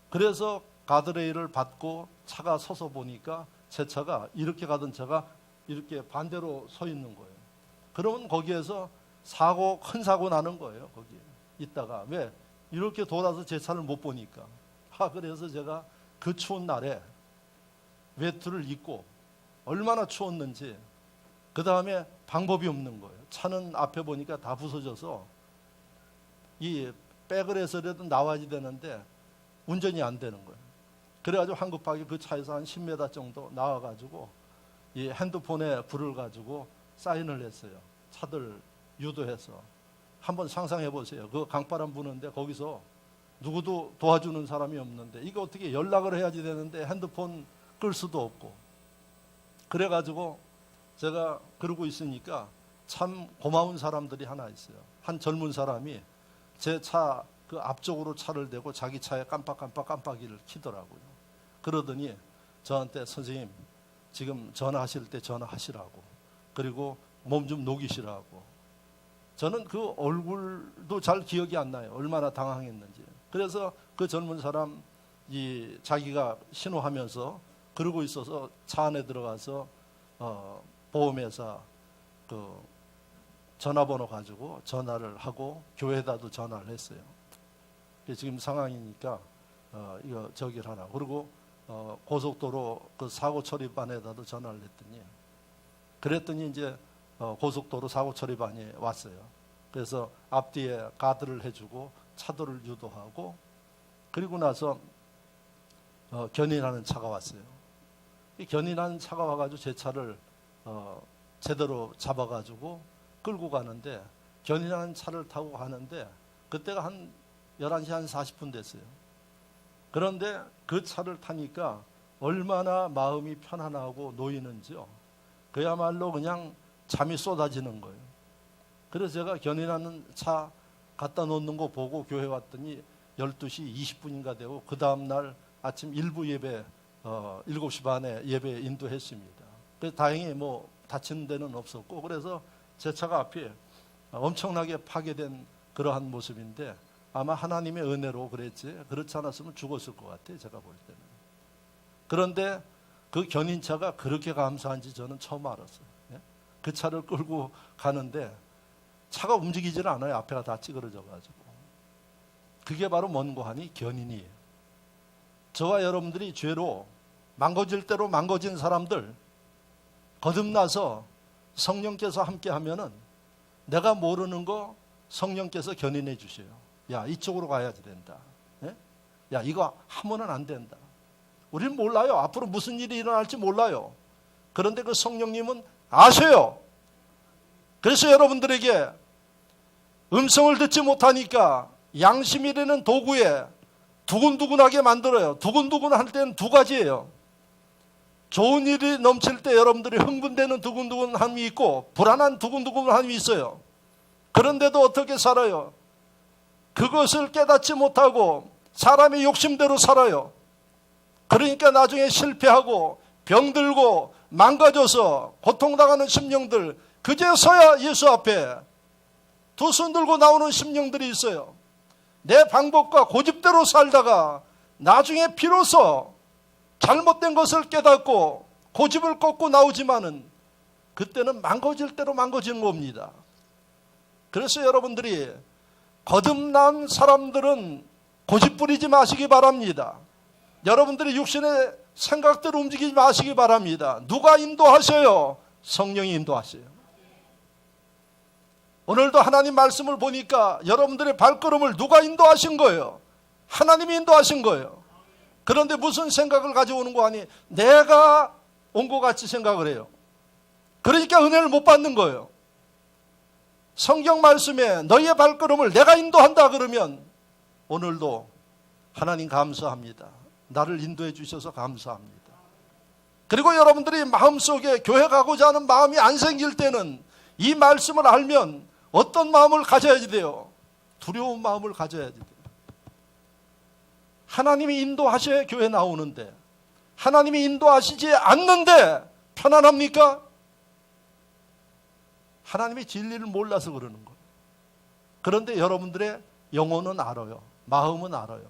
[SPEAKER 1] 그래서 가드레일을 받고 차가 서서 보니까 제 차가 이렇게 가던 차가 이렇게 반대로 서 있는 거예요. 그러면 거기에서 큰 사고 나는 거예요. 거기에 있다가. 왜? 이렇게 돌아서 제 차를 못 보니까. 그래서 제가 그 추운 날에 외투를 입고 얼마나 추웠는지, 그 다음에 방법이 없는 거예요. 차는 앞에 보니까 다 부서져서 이 백을 해서라도 나와야 되는데 운전이 안 되는 거예요. 그래가지고 황급하게 그 차에서 한 10m 정도 나와가지고 이 핸드폰에 불을 가지고 사인을 했어요. 차들 유도해서. 한번 상상해 보세요. 그 강바람 부는데 거기서 누구도 도와주는 사람이 없는데 이거 어떻게 연락을 해야지 되는데 핸드폰 끌 수도 없고. 그래가지고 제가 그러고 있으니까 참 고마운 사람들이 하나 있어요. 한 젊은 사람이 제 차 그 앞쪽으로 차를 대고 자기 차에 깜빡이를 켜더라고요. 그러더니 저한테 선생님 지금 전화하실 때 전화하시라고, 그리고 몸 좀 녹이시라고. 저는 그 얼굴도 잘 기억이 안 나요. 얼마나 당황했는지. 그래서 그 젊은 사람 자기가 신호하면서 그러고 있어서 차 안에 들어가서 보험회사 그 전화번호 가지고 전화를 하고 교회에다도 전화를 했어요. 지금 상황이니까 이거 저기를 하라. 그리고 고속도로 그 사고 처리반에다도 전화를 했더니, 그랬더니 이제 고속도로 사고 처리반이 왔어요. 그래서 앞뒤에 가드를 해주고 차도를 유도하고, 그리고 나서 견인하는 차가 왔어요. 이 견인하는 차가 와가지고 제 차를 제대로 잡아가지고 끌고 가는데, 견인하는 차를 타고 가는데 그때가 한 11시 한 40분 됐어요. 그런데 그 차를 타니까 얼마나 마음이 편안하고 놓이는지요. 그야말로 그냥 잠이 쏟아지는 거예요. 그래서 제가 견인하는 차 갖다 놓는 거 보고 교회 왔더니 12시 20분인가 되고, 그 다음날 아침 일부 예배 7시 반에 예배 인도했습니다. 그래서 다행히 뭐 다치는 데는 없었고, 그래서 제 차가 앞에 엄청나게 파괴된 그러한 모습인데 아마 하나님의 은혜로 그랬지, 그렇지 않았으면 죽었을 것 같아요. 제가 볼 때는. 그런데 그 견인차가 그렇게 감사한지 저는 처음 알았어요. 그 차를 끌고 가는데 차가 움직이질 않아요. 앞에가 다 찌그러져가지고. 그게 바로 뭔고 하니 견인이에요. 저와 여러분들이 죄로 망가질 대로 망가진 사람들, 거듭나서 성령께서 함께 하면은 내가 모르는 거 성령께서 견인해 주셔요. 야, 이쪽으로 가야지 된다. 야, 이거 하면은 안 된다. 우리는 몰라요. 앞으로 무슨 일이 일어날지 몰라요. 그런데 그 성령님은 아셔요. 그래서 여러분들에게 음성을 듣지 못하니까 양심이라는 도구에 두근두근하게 만들어요. 두근두근할 때는 두 가지예요. 좋은 일이 넘칠 때 여러분들이 흥분되는 두근두근함이 있고 불안한 두근두근함이 있어요. 그런데도 어떻게 살아요? 그것을 깨닫지 못하고 사람의 욕심대로 살아요. 그러니까 나중에 실패하고 병들고 망가져서 고통당하는 심령들, 그제서야 예수 앞에 두 손 들고 나오는 심령들이 있어요. 내 방법과 고집대로 살다가 나중에 비로소 잘못된 것을 깨닫고 고집을 꺾고 나오지만은 그때는 망가질 대로 망가지는 겁니다. 그래서 여러분들이 거듭난 사람들은 고집 부리지 마시기 바랍니다. 여러분들이 육신의 생각대로 움직이지 마시기 바랍니다. 누가 인도하셔요? 성령이 인도하세요. 오늘도 하나님 말씀을 보니까 여러분들의 발걸음을 누가 인도하신 거예요? 하나님이 인도하신 거예요. 그런데 무슨 생각을 가져오는 거 아니? 내가 온 것 같이 생각을 해요. 그러니까 은혜를 못 받는 거예요. 성경 말씀에 너희의 발걸음을 내가 인도한다 그러면 오늘도 하나님 감사합니다. 나를 인도해 주셔서 감사합니다. 그리고 여러분들이 마음속에 교회 가고자 하는 마음이 안 생길 때는 이 말씀을 알면 어떤 마음을 가져야지 돼요? 두려운 마음을 가져야지 돼요. 하나님이 인도하셔야 교회 나오는데 하나님이 인도하시지 않는데 편안합니까? 하나님의 진리를 몰라서 그러는 거예요. 그런데 여러분들의 영혼은 알아요. 마음은 알아요.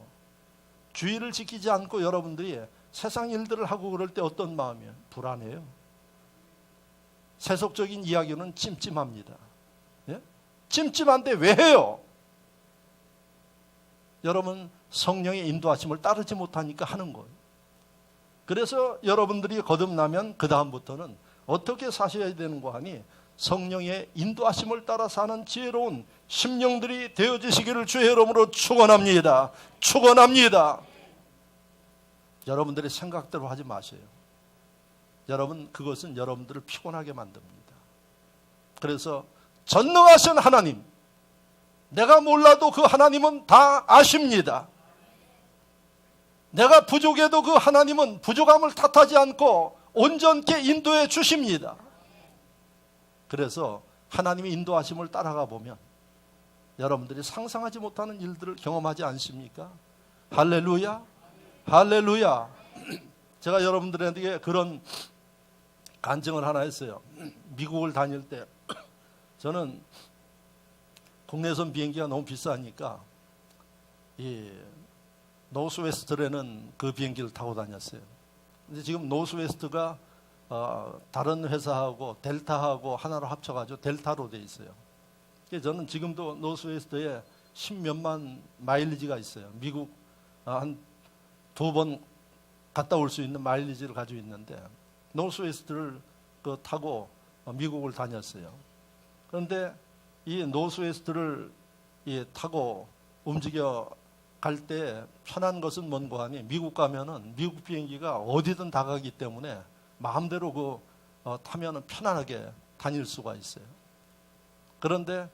[SPEAKER 1] 주의를 지키지 않고 여러분들이 세상 일들을 하고 그럴 때 어떤 마음이에요? 불안해요. 세속적인 이야기는 찜찜합니다. 예? 찜찜한데 왜 해요? 여러분 성령의 인도하심을 따르지 못하니까 하는 거예요. 그래서 여러분들이 거듭나면 그 다음부터는 어떻게 사셔야 되는 거 하니 성령의 인도하심을 따라 사는 지혜로운 심령들이 되어지시기를 주의 이름으로 축원합니다. 축원합니다. 여러분들의 생각대로 하지 마세요. 여러분 그것은 여러분들을 피곤하게 만듭니다. 그래서 전능하신 하나님, 내가 몰라도 그 하나님은 다 아십니다. 내가 부족해도 그 하나님은 부족함을 탓하지 않고 온전케 인도해 주십니다. 그래서 하나님의 인도하심을 따라가 보면 여러분들이 상상하지 못하는 일들을 경험하지 않습니까? 할렐루야, 할렐루야. 제가 여러분들에게 그런 간증을 하나 했어요. 미국을 다닐 때 저는 국내선 비행기가 너무 비싸니까 이 노스웨스트라는 그 비행기를 타고 다녔어요. 근데 지금 노스웨스트가 다른 회사하고 델타하고 하나로 합쳐가지고 델타로 돼 있어요. 그래서 저는 지금도 노스웨스트에 10몇만 마일리지가 있어요. 미국 한 2번 갔다 올 수 있는 마일리지를 가지고 있는데 노스웨스트를 타고 미국을 다녔어요. 그런데 이 노스웨스트를 타고 움직여 갈 때 편한 것은 뭔가 하니 미국 가면은 미국 비행기가 어디든 다 가기 때문에 마음대로 타면은 편안하게 다닐 수가 있어요. 그런데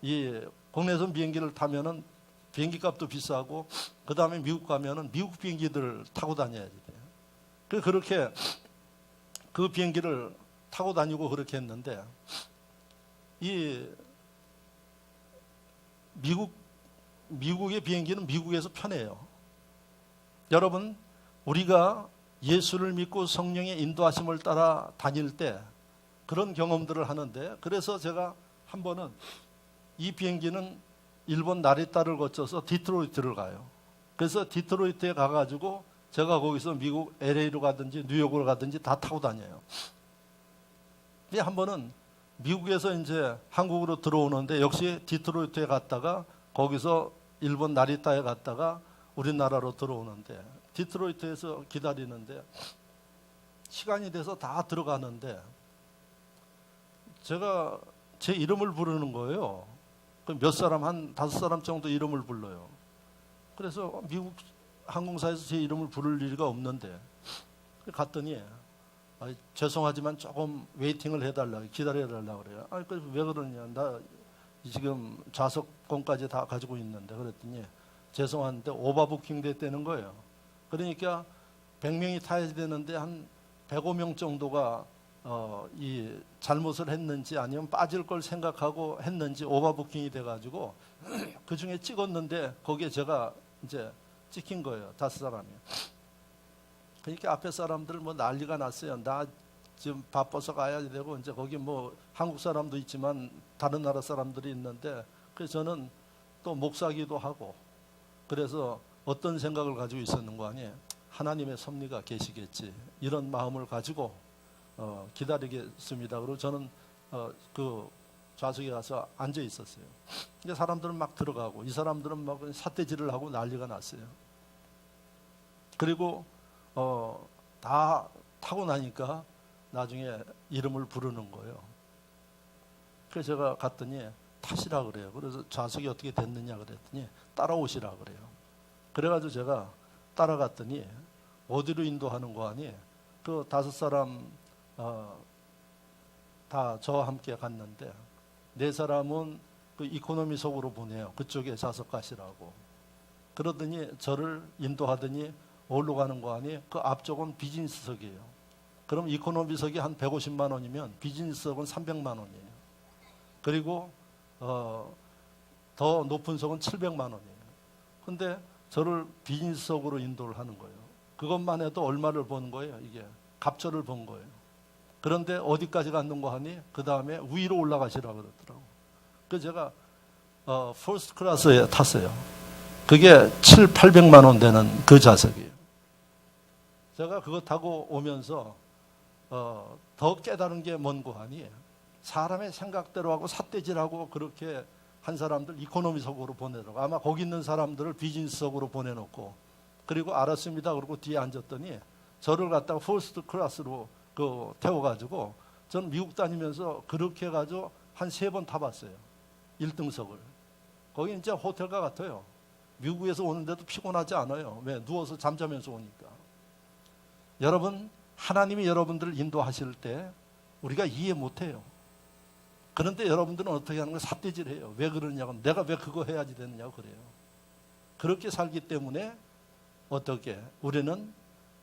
[SPEAKER 1] 이 국내선 비행기를 타면은 비행기 값도 비싸고 그 다음에 미국 가면은 미국 비행기들을 타고 다녀야 돼요. 그렇게 그 비행기를 타고 다니고 그렇게 했는데 이 미국의 비행기는 미국에서 편해요. 여러분, 우리가 예수를 믿고 성령의 인도하심을 따라 다닐 때 그런 경험들을 하는데, 그래서 제가 한 번은 이 비행기는 일본 나리타를 거쳐서 디트로이트를 가요. 그래서 디트로이트에 가가지고 제가 거기서 미국 LA로 가든지 뉴욕으로 가든지 다 타고 다녀요. 근데 한 번은 미국에서 이제 한국으로 들어오는데 역시 디트로이트에 갔다가 거기서 일본 나리타에 갔다가 우리나라로 들어오는데 디트로이트에서 기다리는데 시간이 돼서 다 들어가는데 제가 제 이름을 부르는 거예요. 몇 사람, 한 5사람 정도 이름을 불러요. 그래서 미국 항공사에서 제 이름을 부를 일이 없는데 갔더니 죄송하지만 조금 웨이팅을 해달라, 기다려달라 그래요. 그래서 왜 그러냐, 나 지금 좌석권까지 다 가지고 있는데. 그랬더니 죄송한데 오버부킹 됐다는 거예요. 그러니까 100명이 타야 되는데 한 105명 정도가 이 잘못을 했는지 아니면 빠질 걸 생각하고 했는지 오버부킹이 돼가지고 그 중에 찍었는데 거기에 제가 이제 찍힌 거예요. 5사람이. 그러니까 앞에 사람들 뭐 난리가 났어요. 나 지금 바빠서 가야 되고 이제 거기 뭐 한국 사람도 있지만 다른 나라 사람들이 있는데, 그래서 저는 또 목사기도 하고 그래서 어떤 생각을 가지고 있었는 거 아니에요. 하나님의 섭리가 계시겠지, 이런 마음을 가지고 기다리겠습니다. 그리고 저는 그 좌석에 가서 앉아 있었어요. 이제 사람들은 막 들어가고 이 사람들은 막 삿대질을 하고 난리가 났어요. 그리고 다 타고 나니까 나중에 이름을 부르는 거예요. 그래서 제가 갔더니 타시라 그래요. 그래서 좌석이 어떻게 됐느냐 그랬더니 따라오시라 그래요. 그래가지고 제가 따라갔더니 어디로 인도하는 거 아니? 그 5사람 다 저와 함께 갔는데 4사람은 그 이코노미석으로 보내요. 그쪽에 좌석 가시라고. 그러더니 저를 인도하더니 어디로 가는 거 아니? 그 앞쪽은 비즈니스석이에요. 그럼 이코노미석이 한 150만 원이면 비즈니스석은 300만 원이에요. 그리고 더 높은 석은 700만 원이에요. 근데 저를 비즈니스석으로 인도를 하는 거예요. 그것만 해도 얼마를 번 거예요? 이게 갑절을 번 거예요. 그런데 어디까지 갔는 거 하니? 그 다음에 위로 올라가시라고 그러더라고. 그래서 제가 퍼스트 클래스에 탔어요. 그게 700~800만 원 되는 그 좌석이에요. 제가 그거 타고 오면서 더 깨달은 게 뭔고 하니, 사람의 생각대로 하고 삿대질하고 그렇게 한 사람들 이코노미석으로 보내라고, 아마 거기 있는 사람들을 비즈니스석으로 보내놓고, 그리고 알았습니다 그러고 뒤에 앉았더니 저를 갖다가 퍼스트 클래스로 태워가지고, 전 미국 다니면서 그렇게 해가지고 한 3번 타봤어요. 1등석을. 거기 진짜 호텔과 같아요. 미국에서 오는데도 피곤하지 않아요. 왜? 누워서 잠자면서 오니까. 여러분, 하나님이 여러분들을 인도하실 때 우리가 이해 못해요. 그런데 여러분들은 어떻게 하는 거예요? 삿대질해요. 왜 그러냐고, 내가 왜 그거 해야지 되느냐고 그래요. 그렇게 살기 때문에 어떻게 우리는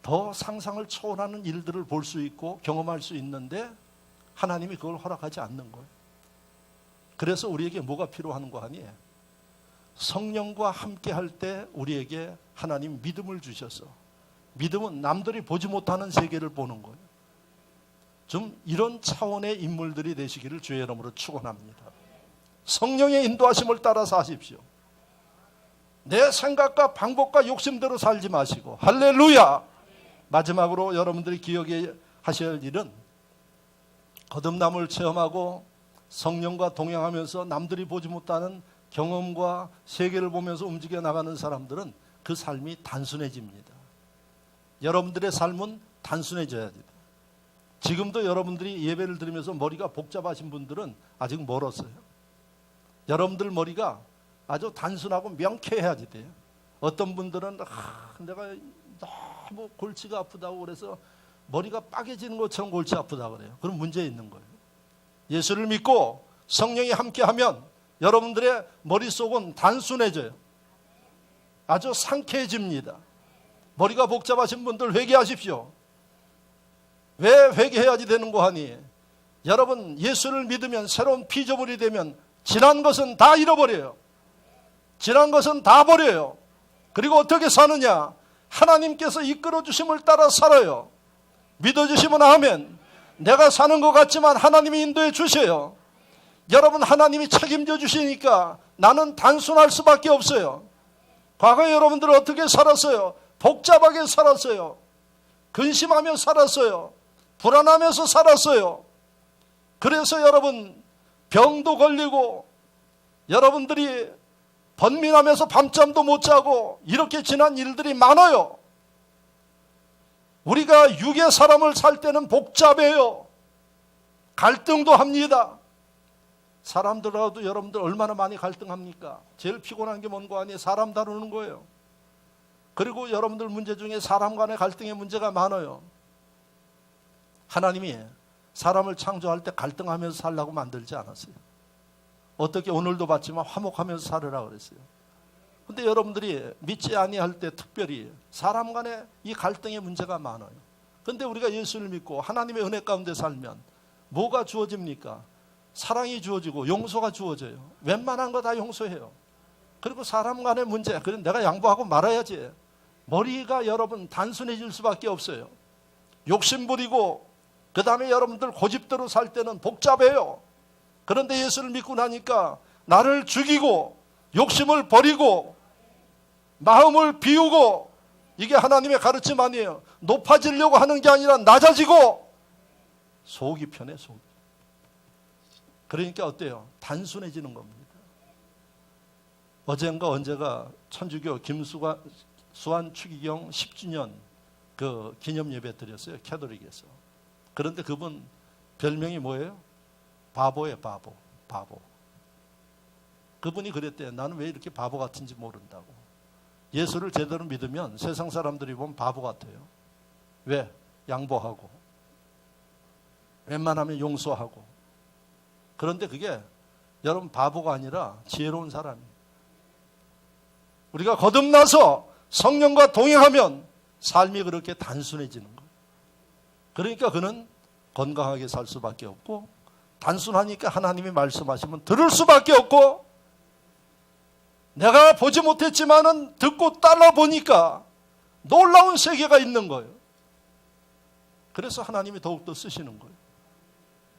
[SPEAKER 1] 더 상상을 초월하는 일들을 볼 수 있고 경험할 수 있는데 하나님이 그걸 허락하지 않는 거예요. 그래서 우리에게 뭐가 필요한 거 아니에요? 성령과 함께 할 때 우리에게 하나님 믿음을 주셔서, 믿음은 남들이 보지 못하는 세계를 보는 거예요. 좀 이런 차원의 인물들이 되시기를 주의 이름으로 축원합니다. 성령의 인도하심을 따라서 하십시오. 내 생각과 방법과 욕심대로 살지 마시고, 할렐루야. 마지막으로 여러분들이 기억해야 하셔야 할 일은, 거듭남을 체험하고 성령과 동행하면서 남들이 보지 못하는 경험과 세계를 보면서 움직여 나가는 사람들은 그 삶이 단순해집니다. 여러분들의 삶은 단순해져야 돼요. 지금도 여러분들이 예배를 드리면서 머리가 복잡하신 분들은 아직 멀었어요. 여러분들 머리가 아주 단순하고 명쾌해야지 돼요. 어떤 분들은 내가 너무 골치가 아프다고 그래서 머리가 빠개지는 것처럼 골치 아프다고 그래요. 그럼 문제 있는 거예요. 예수를 믿고 성령이 함께하면 여러분들의 머릿속은 단순해져요. 아주 상쾌해집니다. 머리가 복잡하신 분들 회개하십시오. 왜 회개해야지 되는 거 하니? 여러분, 예수를 믿으면, 새로운 피조물이 되면 지난 것은 다 잃어버려요. 지난 것은 다 버려요. 그리고 어떻게 사느냐? 하나님께서 이끌어 주심을 따라 살아요. 믿어주시면 아멘. 내가 사는 것 같지만 하나님이 인도해 주셔요. 여러분, 하나님이 책임져 주시니까 나는 단순할 수밖에 없어요. 과거에 여러분들은 어떻게 살았어요? 복잡하게 살았어요. 근심하며 살았어요. 불안하면서 살았어요. 그래서 여러분, 병도 걸리고 여러분들이 번민하면서 밤잠도 못 자고 이렇게 지난 일들이 많아요. 우리가 육의 사람을 살 때는 복잡해요. 갈등도 합니다. 사람들하고도 여러분들 얼마나 많이 갈등합니까? 제일 피곤한 게 뭔가 아니에요? 사람 다루는 거예요. 그리고 여러분들 문제 중에 사람 간의 갈등의 문제가 많아요. 하나님이 사람을 창조할 때 갈등하면서 살라고 만들지 않았어요. 어떻게 오늘도 봤지만 화목하면서 살으라 그랬어요. 근데 여러분들이 믿지 아니할 때 특별히 사람 간의 이 갈등의 문제가 많아요. 근데 우리가 예수를 믿고 하나님의 은혜 가운데 살면 뭐가 주어집니까? 사랑이 주어지고 용서가 주어져요. 웬만한 거 다 용서해요. 그리고 사람 간의 문제, 그럼 내가 양보하고 말아야지. 머리가 여러분 단순해질 수밖에 없어요. 욕심 부리고 그 다음에 여러분들 고집대로 살 때는 복잡해요. 그런데 예수를 믿고 나니까 나를 죽이고 욕심을 버리고 마음을 비우고, 이게 하나님의 가르침 아니에요. 높아지려고 하는 게 아니라 낮아지고 속이 편해, 속이. 그러니까 어때요? 단순해지는 겁니다. 어젠가 언제가 천주교 김수환 추기경 10주년 그 기념 예배 드렸어요. 캐톨릭에서. 그런데 그분 별명이 뭐예요? 바보예요, 바보. 바보. 그분이 그랬대요. 나는 왜 이렇게 바보 같은지 모른다고. 예수를 제대로 믿으면 세상 사람들이 보면 바보 같아요. 왜? 양보하고 웬만하면 용서하고. 그런데 그게 여러분 바보가 아니라 지혜로운 사람이에요. 우리가 거듭나서 성령과 동행하면 삶이 그렇게 단순해지는 거예요. 그러니까 그는 건강하게 살 수밖에 없고, 단순하니까 하나님이 말씀하시면 들을 수밖에 없고, 내가 보지 못했지만은 듣고 따라 보니까 놀라운 세계가 있는 거예요. 그래서 하나님이 더욱더 쓰시는 거예요.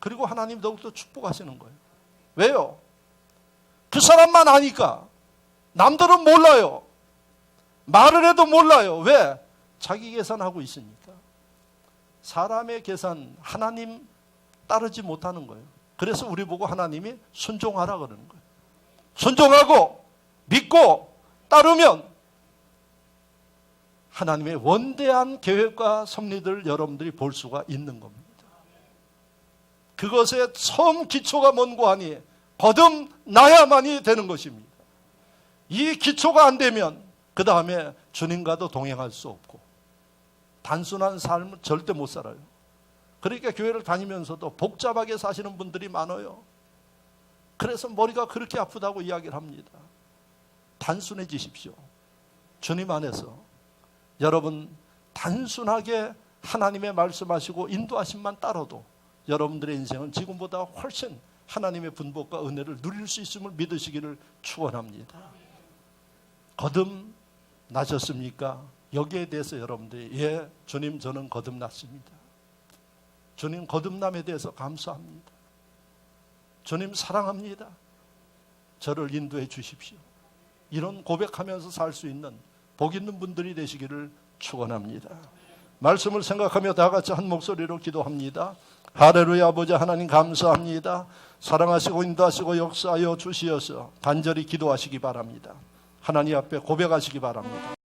[SPEAKER 1] 그리고 하나님 더욱더 축복하시는 거예요. 왜요? 그 사람만 아니까. 남들은 몰라요. 말을 해도 몰라요. 왜? 자기 계산하고 있으니까. 사람의 계산, 하나님 따르지 못하는 거예요. 그래서 우리 보고 하나님이 순종하라 그러는 거예요. 순종하고 믿고 따르면 하나님의 원대한 계획과 섭리들 여러분들이 볼 수가 있는 겁니다. 그것의 처음 기초가 뭔고 하니 거듭나야만이 되는 것입니다. 이 기초가 안 되면 그 다음에 주님과도 동행할 수 없고 단순한 삶을 절대 못 살아요. 그러니까 교회를 다니면서도 복잡하게 사시는 분들이 많아요. 그래서 머리가 그렇게 아프다고 이야기를 합니다. 단순해지십시오. 주님 안에서 여러분 단순하게 하나님의 말씀하시고 인도하심만 따라도 여러분들의 인생은 지금보다 훨씬 하나님의 분복과 은혜를 누릴 수 있음을 믿으시기를 축원합니다. 거듭나셨습니까? 여기에 대해서 여러분들이 예, 주님 저는 거듭났습니다. 주님 거듭남에 대해서 감사합니다. 주님 사랑합니다. 저를 인도해 주십시오. 이런 고백하면서 살 수 있는 복 있는 분들이 되시기를 축원합니다. 말씀을 생각하며 다 같이 한 목소리로 기도합니다. 할렐루야. 아버지 하나님 감사합니다. 사랑하시고 인도하시고 역사하여 주시어서 간절히 기도하시기 바랍니다. 하나님 앞에 고백하시기 바랍니다.